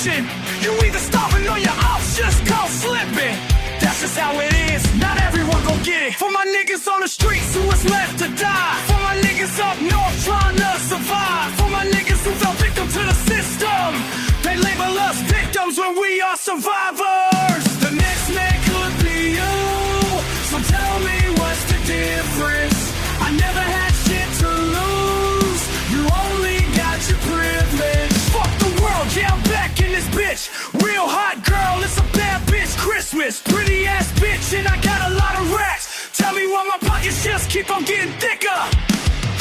option. You either starving or you're off, just go slipping. That's just how it is, not everyone gon' get it. For my niggas on the streets who was left to die. For my niggas up north trying to survive. For my niggas who fell victim to the system. They label us victims when we are survivors. The next man could be you, so tell me what's the difference. I never had shit to lose, you only got your privilege. Fuck the world, yeah, I'm back in this bitch. Real hot girl, it's a bad bitch Christmas. Pretty ass bitch and I got a lot of racks. Tell me why my pockets just keep on getting thicker.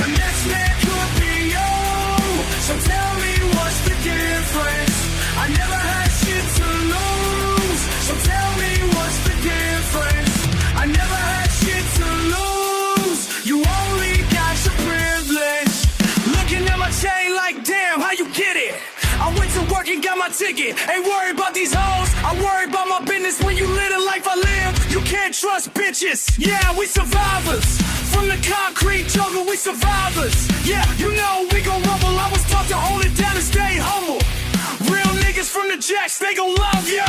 The next man could be you, so tell me what's the difference. I never had shit to lose, so tell me what's the difference. I never had shit to lose, you only got your privilege. Looking at my chain like damn, how you get it? I went to work and got my ticket. Ain't worried about these hoes, I worry about my business. When you live the life I live, you can't trust bitches. Yeah, we survivors. From the concrete jungle, we survivors. Yeah, you know we gon' rumble. I was taught to hold it down and stay humble. Real niggas from the jacks, they gon' love you.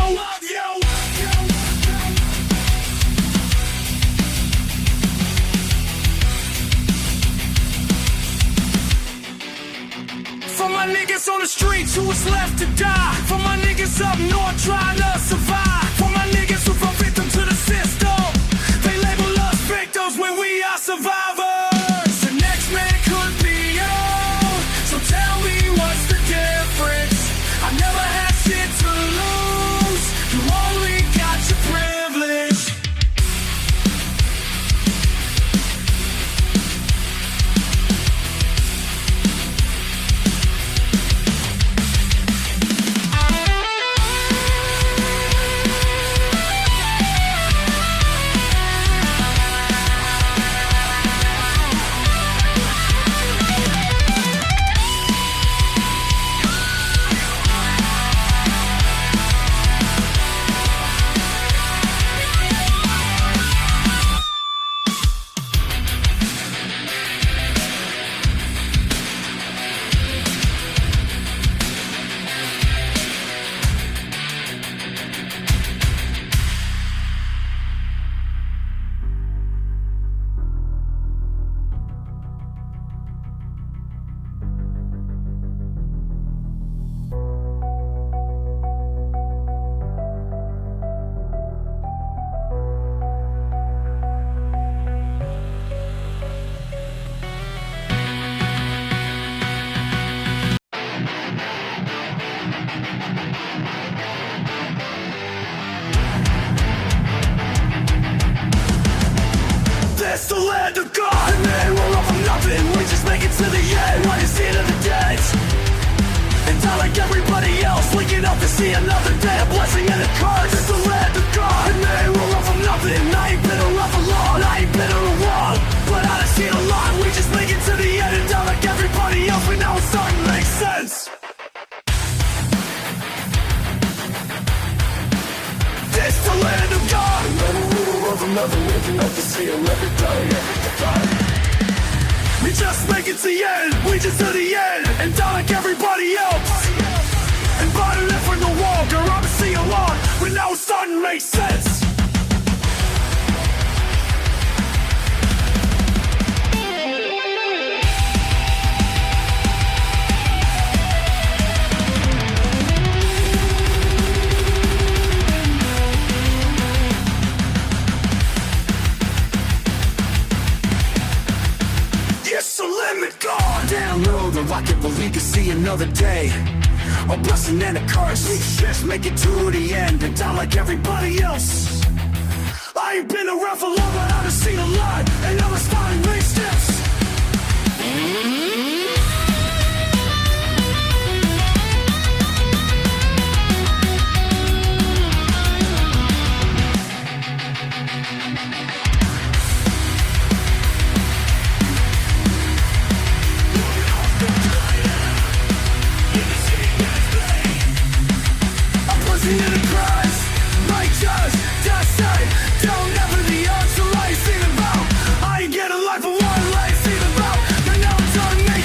For my niggas on the streets who was left to die. For my niggas up north trying to survive. For my niggas who fell victim to the system. They label us victims when we are survivors. The next man could be you, so tell me what's the difference. I never had shit to lose, you only got your privilege. It's the land of God, and man, we're all from nothing. We just make it to the end, what is the end of the dead? And I like everybody else, waking up to see another day, a blessing and a curse. It's the land of God, and man, we're all from nothing. I ain't bitter or alone, I ain't bitter or wrong, but I done seen a lot. We just make it to the end, and I like everybody else, but now it's starting to make sense. It's the land of God, and man, we're all from nothing. Waking up to see another day, we just make it to the end, we just to the end, and die like everybody else. And by the left from the wall, girl, I'm sing along, but now it's starting to make sense. Down low, the rocket, but we can see another day. A blessing and a curse, we just make it to the end and die like everybody else. I ain't been around for long, but I've seen a lot, and now it's starting to make steps. Don't ever the odds to life, think about. I ain't get a life of one life, think about. And now it's all to make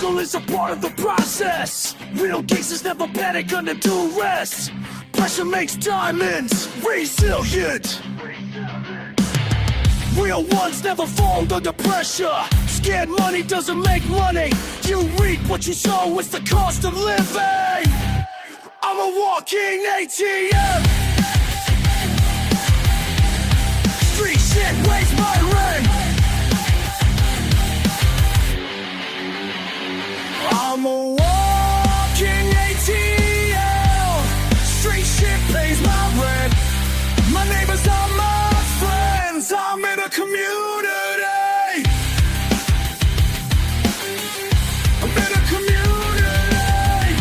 struggle is a part of the process. Real gangsters never panic under duress. Pressure makes diamonds resilient. Real ones never fold under pressure. Scared money doesn't make money. You reap what you sow, it's the cost of living. I'm a walking ATM. Street shit weighs my ring. I'm a walking ATM. Street shit pays my rent. My neighbors are my friends. I'm in a community. I'm in a community.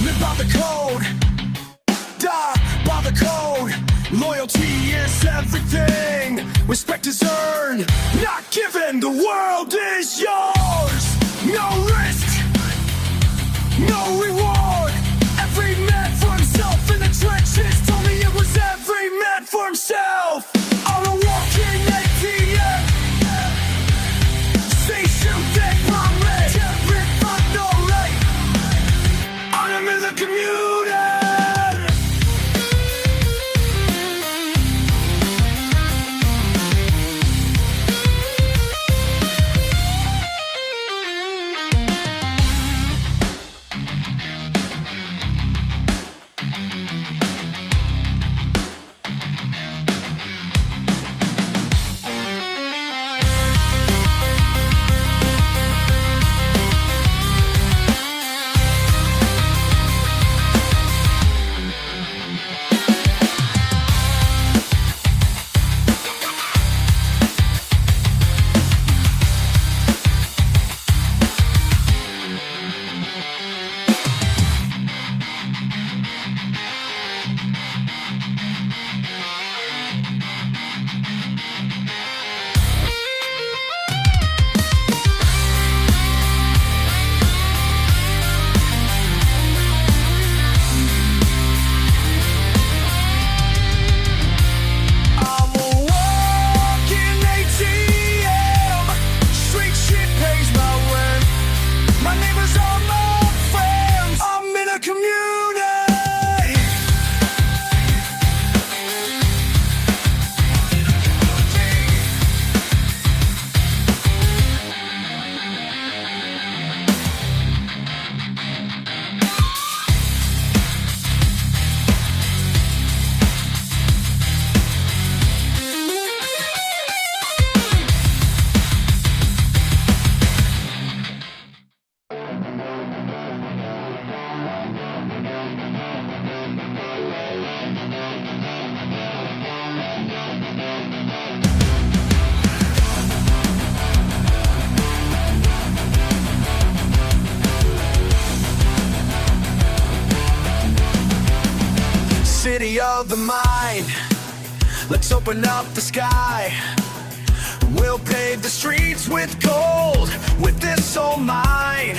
Live by the code. Die by the code. Loyalty is everything. Respect is earned, not given. The world is yours. No risk, no reward. Every man for himself in the trenches. Told me it was every man for himself. I'm a walking ATM. Say shoot that promise. Rip on no right. I'm in the community. City of the mind, let's open up the sky. We'll pave the streets with gold, with this soul mine.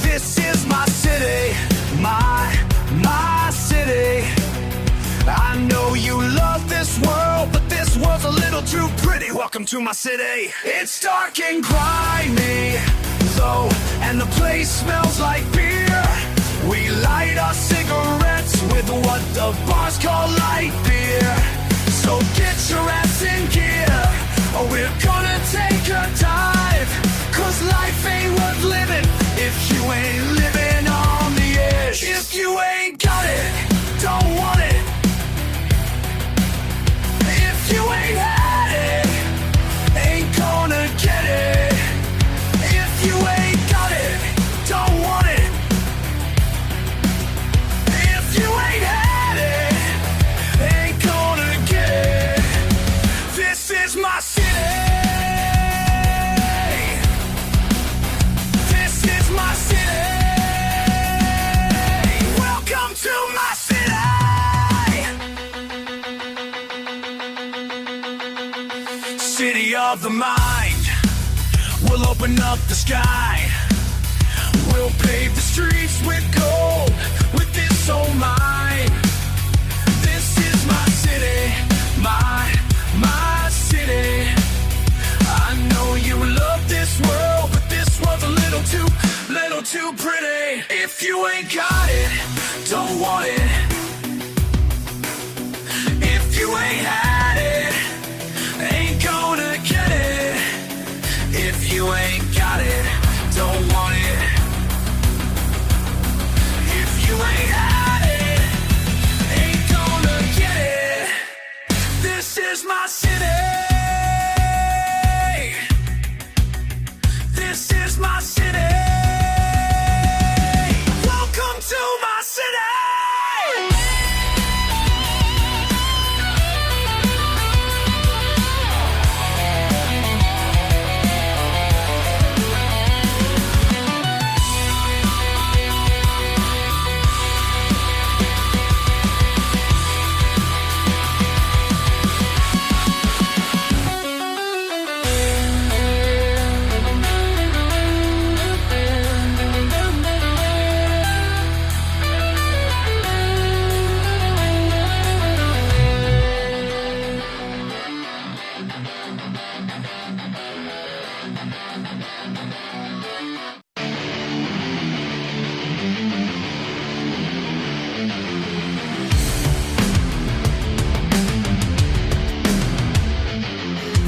This is my city, my city. I know you love this world, but this world's a little too pretty. Welcome to my city. It's dark and grimy, though, and the place smells like beer. We light our cigarettes with what the bars call light beer. So get your ass in gear, or we're gonna take a dive. 'Cause life ain't worth living if you ain't living on the edge. If you ain't got it, don't want it. If you ain't had it, ain't gonna get it. If you ain't got it, don't want it. If you ain't had it, ain't gonna get it. This is my city. This is my city. Welcome to my city. City of the mind, we'll open up the sky. We'll pave the streets with gold, with this soul mine. This is my city, my city. ain't got it, don't want it. If you ain't had it, ain't gonna get it. If you ain't got it, don't want it. If you ain't had it, ain't gonna get it. This is my city. This is my city. Welcome to my city.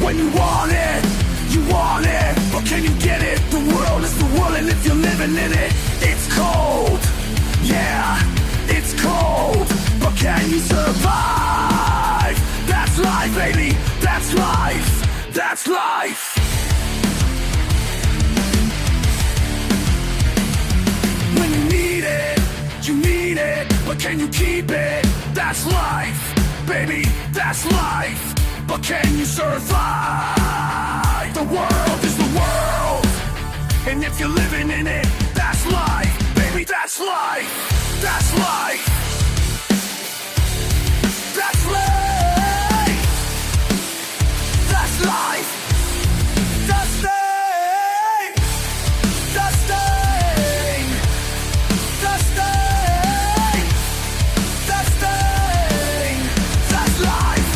When you want it, but can you get it? The world is the world, and if you're living in it, it's cold. Yeah, it's cold, but can you survive? That's life, baby, that's life, that's life. When you need it, but can you keep it? That's life, baby, that's life. But can you survive? The world is the world, and if you're living in it, that's life, baby, that's life, that's life, that's life, that's life, that's thing, that's thing, that's thing, that's thing, that's life.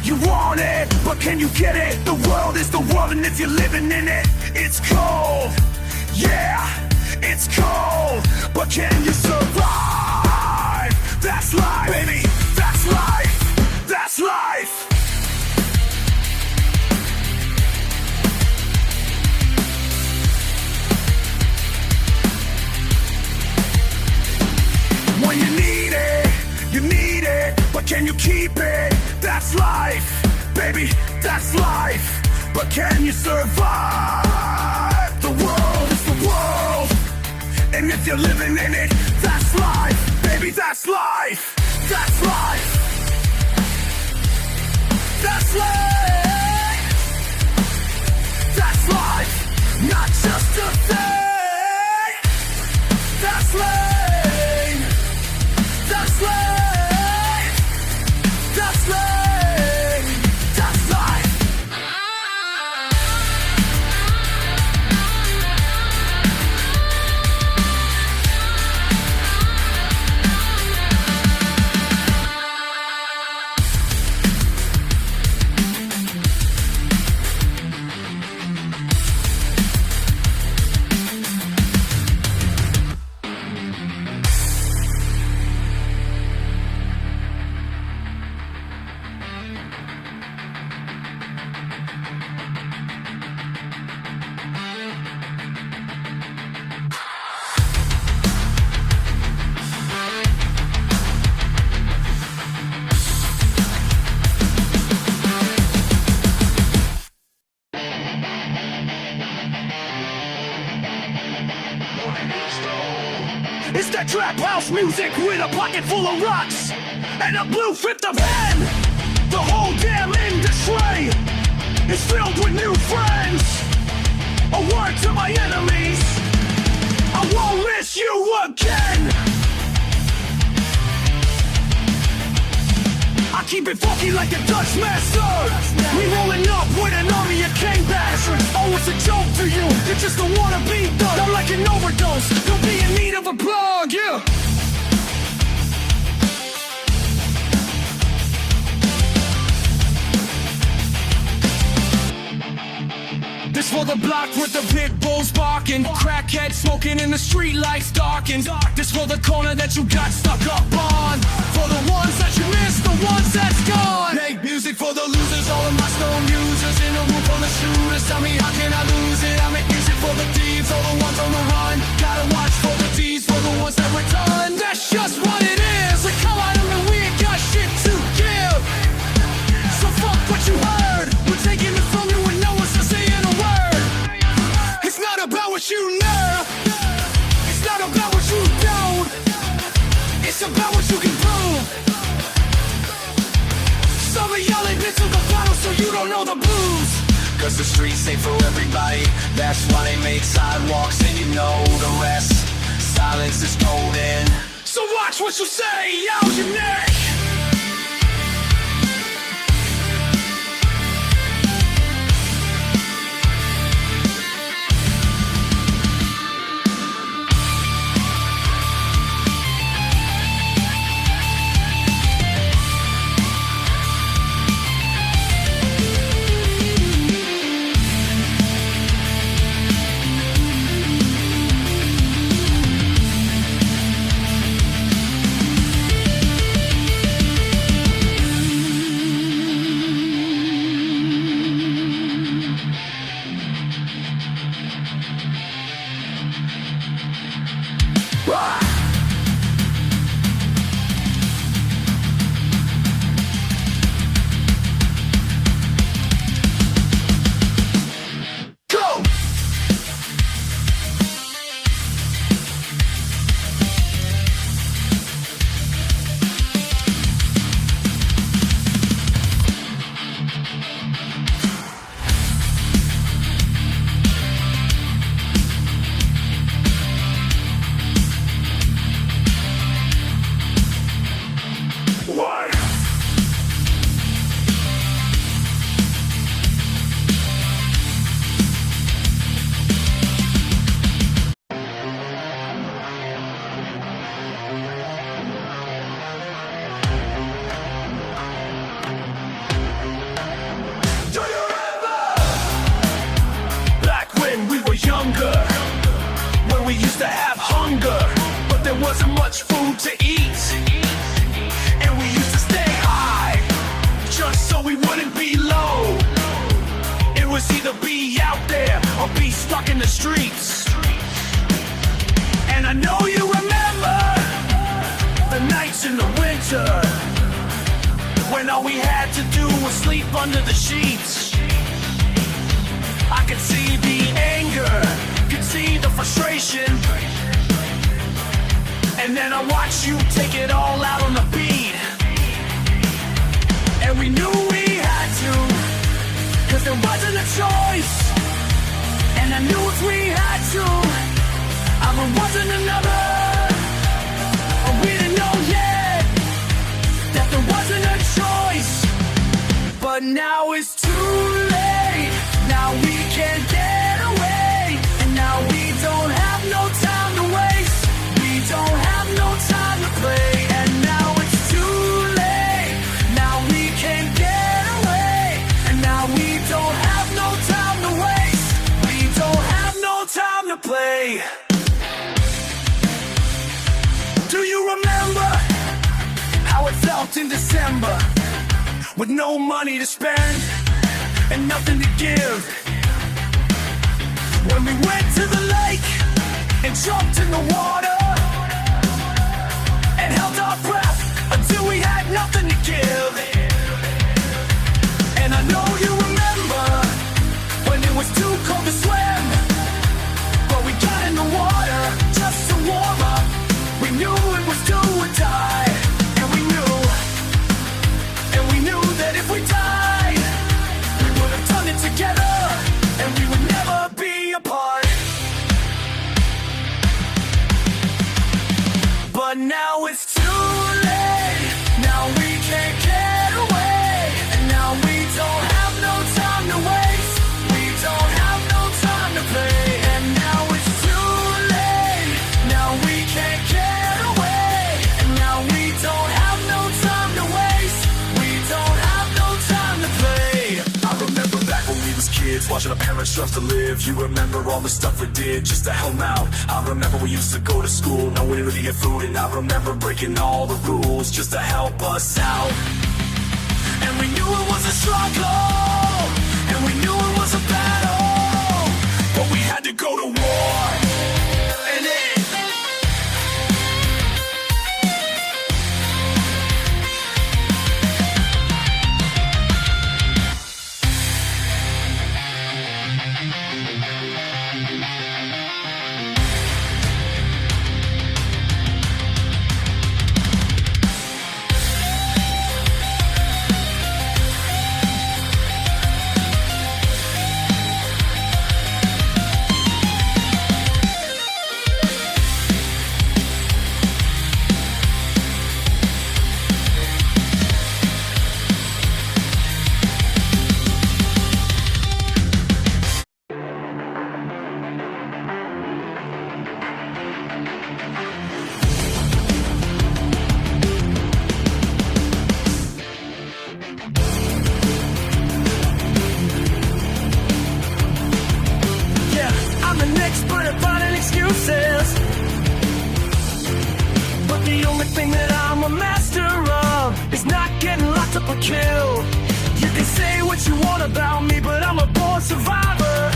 You want it, but can you get it? The world is the world, and if you're living in it, it's cold. Yeah, it's cold, but can you survive? That's life, baby, that's life, that's life. When you need it, but can you keep it? That's life, baby, that's life. But can you survive? The world is the world, and if you're living in it, that's life, baby, that's life, that's life, that's life, that's life. Not just a thing, that's life, that's life, that's life, that's life. It's that trap house music with a pocket full of rocks and a blue fifth of pen. The whole damn industry is filled with new friends. A word to my enemies, I won't miss you again. I keep it funky like a Dutch master. We rolling up with an army of king bashers. Oh, it's a joke to you, you just don't wanna be done. Not like an overdose, you'll be in need of a plug, yeah. This for the block with the pit bulls barking, crackheads smoking in the street lights darkened. This for the corner that you got stuck up on, for the ones that you missed, the ones that's gone. Make music for the losers, all of my stone users in a room full of shooters. Tell me how can I lose it? I make music for the thieves, all the ones on the run. Gotta watch for the D's, for the ones that return. That's just what it is. We come out of the we ain't got shit to give. So fuck what you heard. We're taking it from you and no one's saying a word. It's not about what you know. It's not about what you don't. It's about what you can prove. Some of y'all ain't been to the bottom, so you don't know the blues. Cause the streets ain't for everybody. That's why they make sidewalks and you know the rest. Silence is golden. So watch what you say, out your neck. Wasn't much food to eat, and we used to stay high just so we wouldn't be low. It was either be out there or be stuck in the streets. And I know you remember the nights in the winter when all we had to do was sleep under the sheets. I could see the anger, could see the frustration, and then I watched you take it all out on the beat. And we knew we had to, cause there wasn't a choice. And I knew if we had to, there wasn't another. We didn't know yet that there wasn't a choice. But now it's too late. Now we can't get away. And now we don't have no time to waste. We don't have no time to play. And now it's too late. Now we can't get away. And now we don't have no time to waste. We don't have no time to play. Do you remember how it felt in December with no money to spend and nothing to give? When we went to the lake and jumped in the water and held our breath until we had nothing to give. And I know you remember when it was too cold to swim, but we got in the water just to warm up. We knew it was do or die, and we knew that if we died, we would have done it together, and we would never be apart. But now it's too late. Now we can't get away. kids, watching our parents struggle to live. You remember all the stuff we did just to help out. I remember we used to go to school, no way to really get food. And I remember breaking all the rules just to help us out. And we knew it was a struggle, and we knew it was a battle, but we had to go to war. And it kill. You can say what you want about me, but I'm a born survivor.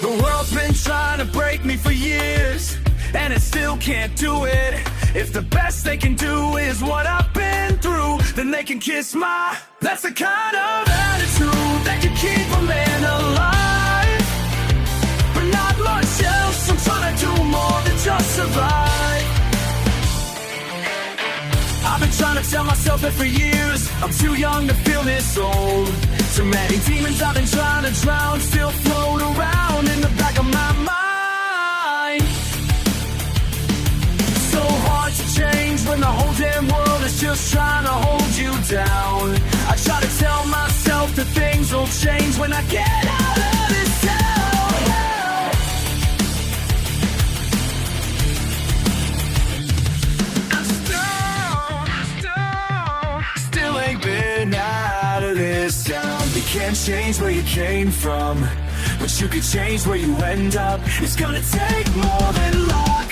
The world's been trying to break me for years, and it still can't do it. If the best they can do is what I've been through, then they can kiss my... That's the kind of attitude that can keep a man alive. But not much else, I'm trying to do more than just survive. I've been trying to tell myself that for years. I'm too young to feel this old. Too many demons I've been trying to drown still float around in the back of my mind. So hard to change when the whole damn world is just trying to hold you down. I try to tell myself that things will change when I get out of this town. Out of this town. You can't change where you came from, but you can change where you end up. It's gonna take more than luck.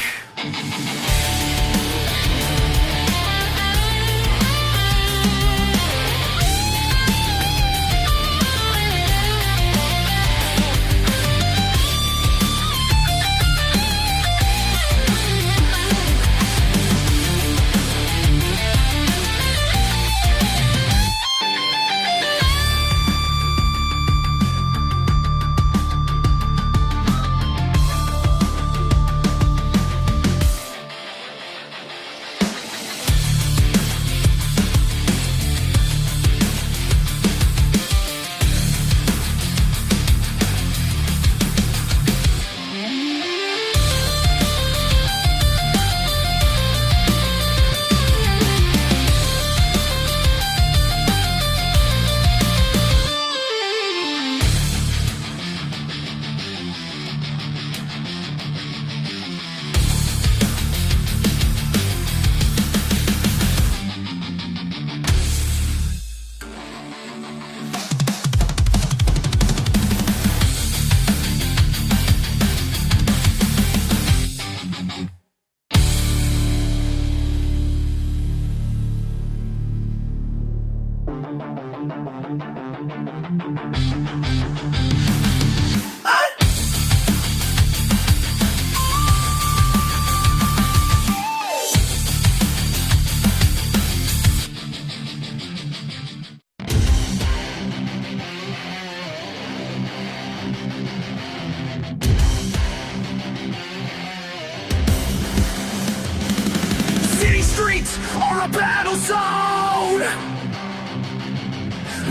Are a battle zone.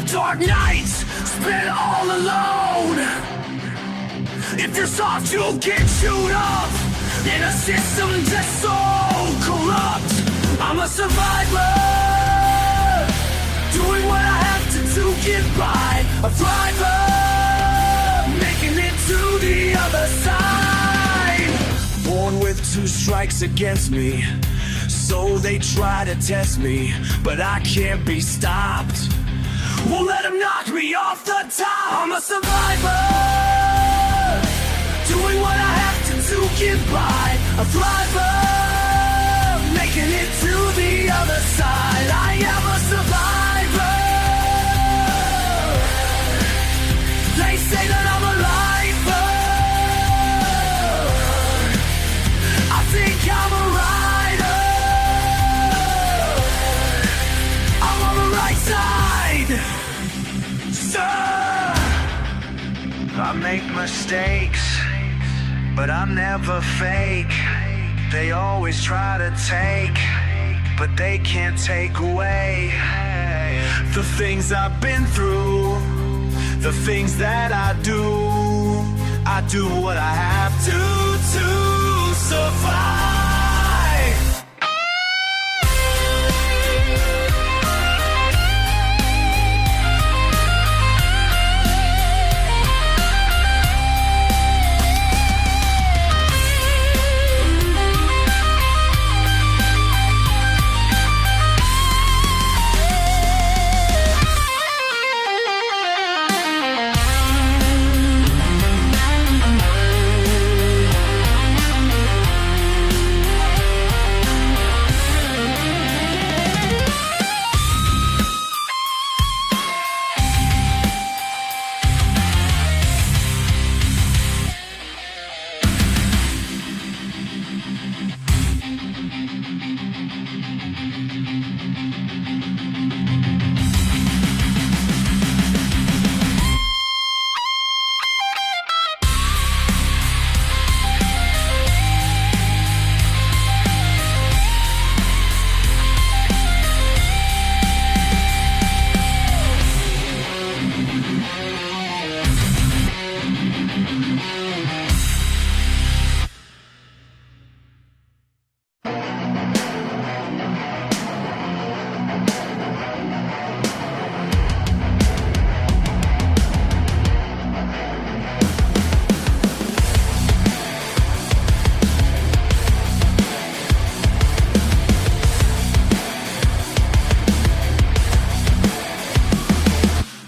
Dark nights spent all alone. If you're soft, you'll get chewed up in a system that's so corrupt. I'm a survivor, doing what I have to get by. A thriver, making it to the other side. Born with 2 strikes against me, so they try to test me, but I can't be stopped. Won't let them knock me off the top. I'm a survivor, doing what I have to get by. A thriver, making it to the other side. I am a survivor. They say that I'm a lifer. I think I'm a rider. I'm on the right side. Sir, I make mistakes, but I'm never fake. They always try to take, but they can't take away the things I've been through, the things that I do what I have to survive.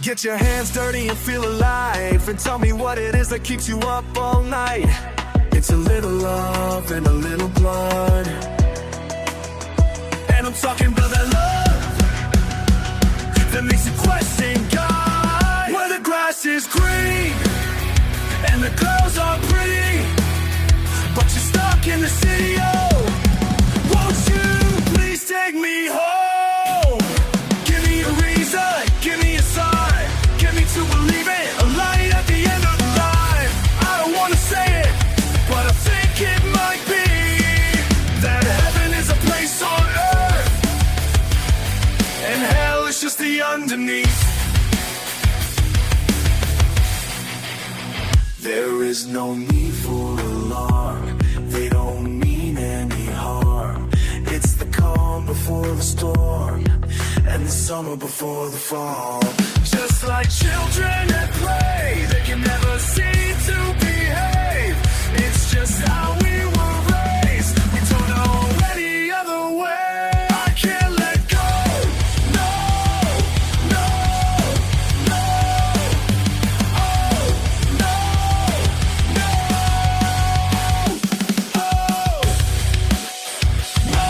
Get your hands dirty and feel alive, and tell me what it is that keeps you up all night. It's a little love and a little blood, and I'm talking about that love that makes you question God. Where the grass is green and the girls are pretty, but you're stuck in the city. Oh, won't you please take me home? Give me a reason, give me a sign, to believe it, a light at the end of the line. I don't wanna say it, but I think it might be that heaven is a place on earth, and hell is just the underneath. There is no need for alarm, they don't mean any harm. It's the calm before the storm, and the summer before the fall. Just like children at play, they can never seem to behave. It's just how we were raised, we don't know any other way. I can't let go, no, no, no, oh, no, no, oh, no.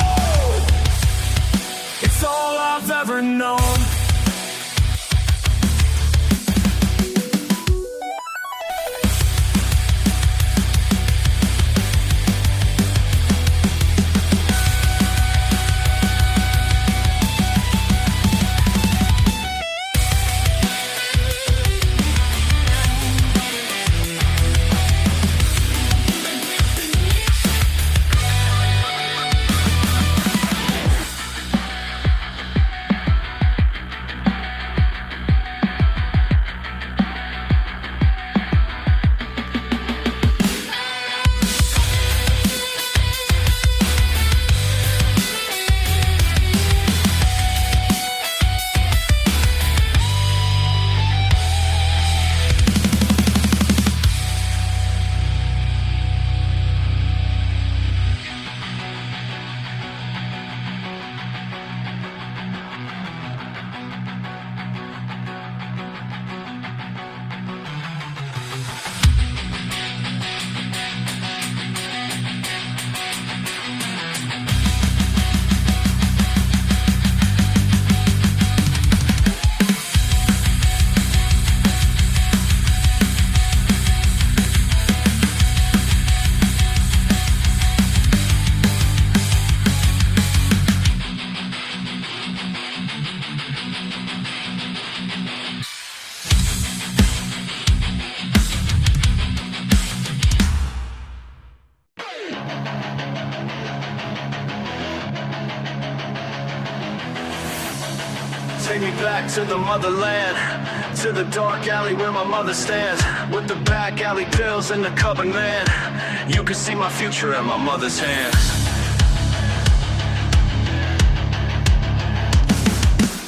It's all I've ever known. to the motherland, to the dark alley where my mother stands, with the back alley pills in the cupboard, man. You can see my future in my mother's hands.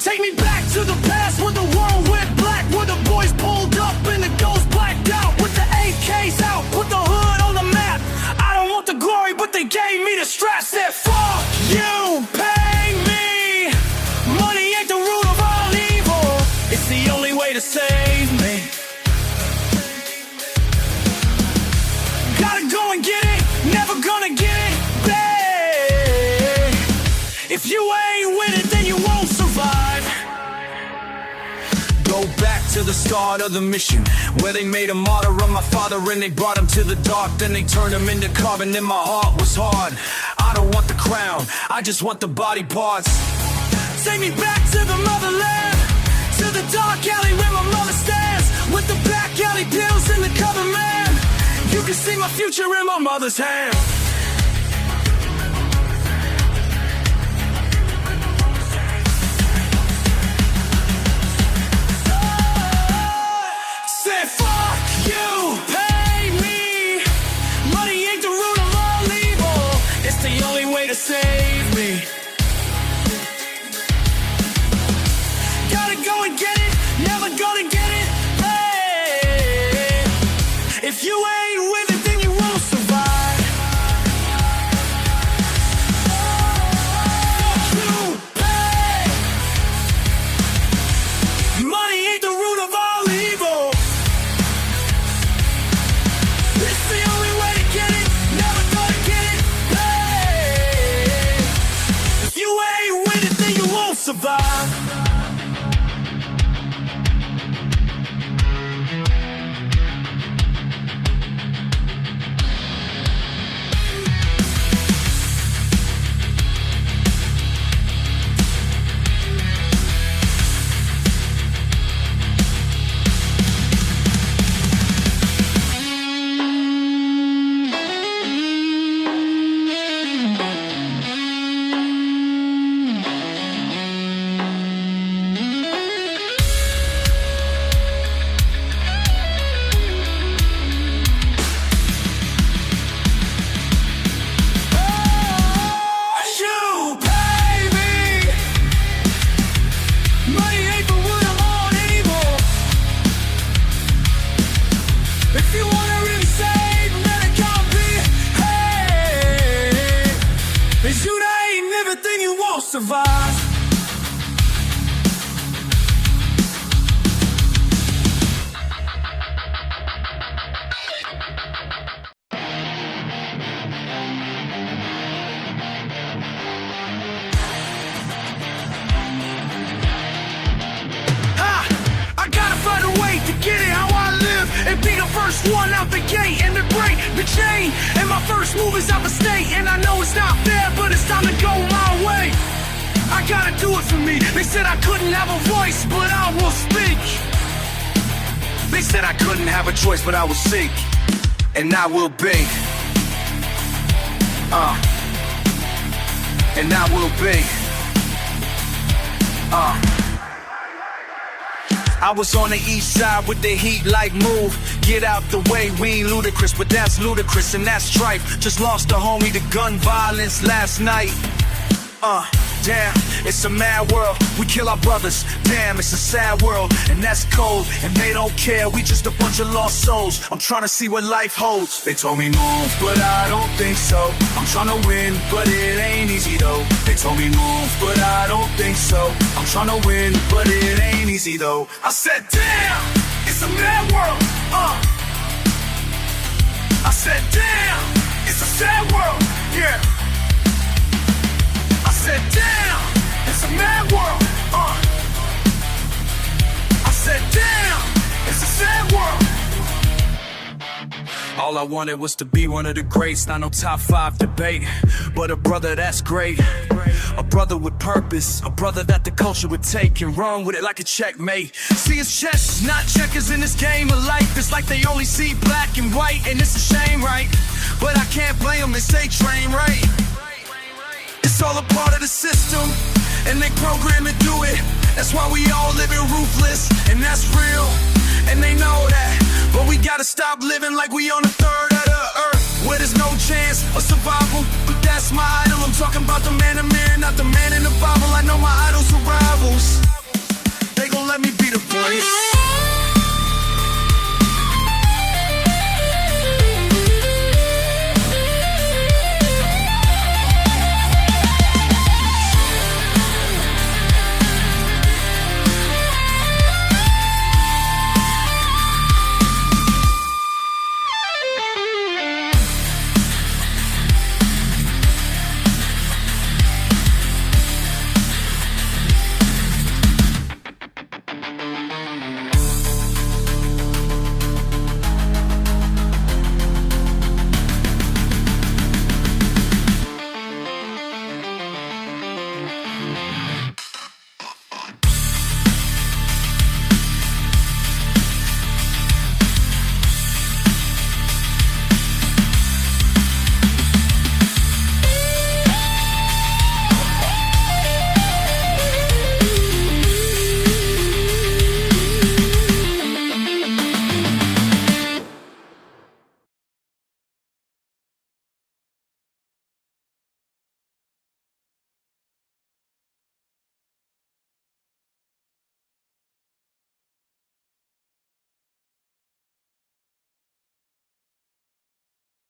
Take me back to the past where the world went black, where the boys pulled up and the ghosts blacked out, with the AKs out, put the hood on the map. I don't want the glory, but they gave me the straps. Said fuck you, pay me. Money ain't the root of all evil, it's the only way to save me. Gotta go and get it, never gonna get it, babe. If you ain't with it, then you won't survive. Go back to the start of the mission, where they made a martyr of my father and they brought him to the dark. Then they turned him into carbon and my heart was hard. I don't want the crown, I just want the body parts. Take me back to the motherland, to the dark alley where my mother stands, with the back alley pills in the cupboard, man. You can see my future in my mother's hand. Say fuck you, pay me. Money ain't the root of all evil, it's the only way to save me. Gotta go and get it, never gonna get it, hey. If you ain't with it, then you won't survive. Fuck you, pay. Money ain't the root of all evil, it's the only way to get it, never gonna get it, hey. If you ain't with it, then you won't survive. Survive. I gotta find a way to get it how I live and be the first one out the gate and to break the chain. And my first move is out the state, and I know it's not fair, but it's time to go my way. I gotta do it for me. They said I couldn't have a voice, but I will speak. They said I couldn't have a choice, but I will seek, and I will be. And I will be. I was on the east side with the heat like move. Get out the way, we ain't ludicrous, but that's ludicrous and that's strife. Just lost a homie to gun violence last night. Damn, it's a mad world, we kill our brothers. Damn, it's a sad world, and that's cold. And they don't care, we just a bunch of lost souls. I'm trying to see what life holds. They told me move, but I don't think so. I'm trying to win, but it ain't easy though. They told me move, but I don't think so. I'm trying to win, but it ain't easy though. I said damn, it's a mad world, I said damn, it's a sad world, yeah. I said damn, it's a mad world, I said damn, it's a sad world. All I wanted was to be one of the greats, not no top 5 debate, but a brother that's great. A brother with purpose, a brother that the culture would take and run with it like a checkmate. See, it's chess, not checkers in this game of life. It's like they only see black and white, and it's a shame, right? But I can't blame them, they say train right. It's all a part of the system, and they programmed to do it. That's why we all living ruthless, and that's real, and they know that. But we gotta stop living like we on the third of the earth, where there's no chance of survival. But that's my idol, I'm talking about the man in mirror, not the man in the Bible. I know my idols are rivals, they gon' let me be the voice.